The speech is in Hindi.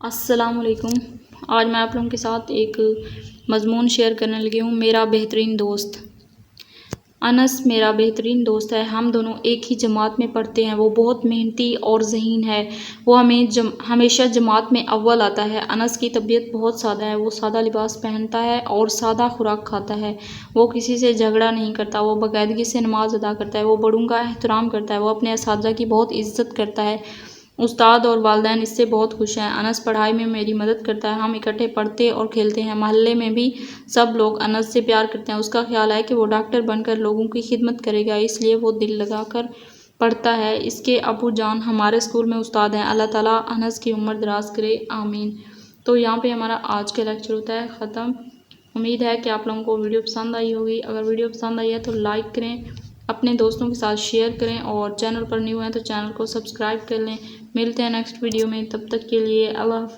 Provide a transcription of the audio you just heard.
अस्सलामुअलैकुम। आज मैं आप लोगों के साथ एक मज़मून शेयर करने लगी हूँ। मेरा बेहतरीन दोस्त अनस मेरा बेहतरीन दोस्त है। हम दोनों एक ही जमात में पढ़ते हैं। वो बहुत मेहनती और ज़हीन है। वो हमेशा जमात में अव्वल आता है। अनस की तबीयत बहुत सादा है। वो सादा लिबास पहनता है और सादा खुराक खाता है। वो किसी से झगड़ा नहीं करता। वो बाकायदगी से नमाज अदा करता है। वो बड़ों का एहतराम करता है। वो अपने असातिज़ा की बहुत इज़्ज़त करता है। उस्ताद और वालिदैन इससे बहुत खुश हैं। अनस पढ़ाई में मेरी मदद करता है। हम इकट्ठे पढ़ते और खेलते हैं। मोहल्ले में भी सब लोग अनस से प्यार करते हैं। उसका ख्याल है कि वो डॉक्टर बनकर लोगों की खिदमत करेगा, इसलिए वो दिल लगाकर पढ़ता है। इसके अबू जान हमारे स्कूल में उस्ताद हैं। अल्लाह ताला अनस की उम्र दराज करे, आमीन। तो यहाँ पे हमारा आज का लेक्चर होता है ख़त्म। उम्मीद है कि आप लोगों को वीडियो पसंद आई होगी। अगर वीडियो पसंद आई है तो लाइक करें, अपने दोस्तों के साथ शेयर करें और चैनल पर न्यू हैं तो चैनल को सब्सक्राइब कर लें। मिलते हैं नेक्स्ट वीडियो में, तब तक के लिए अल्लाह।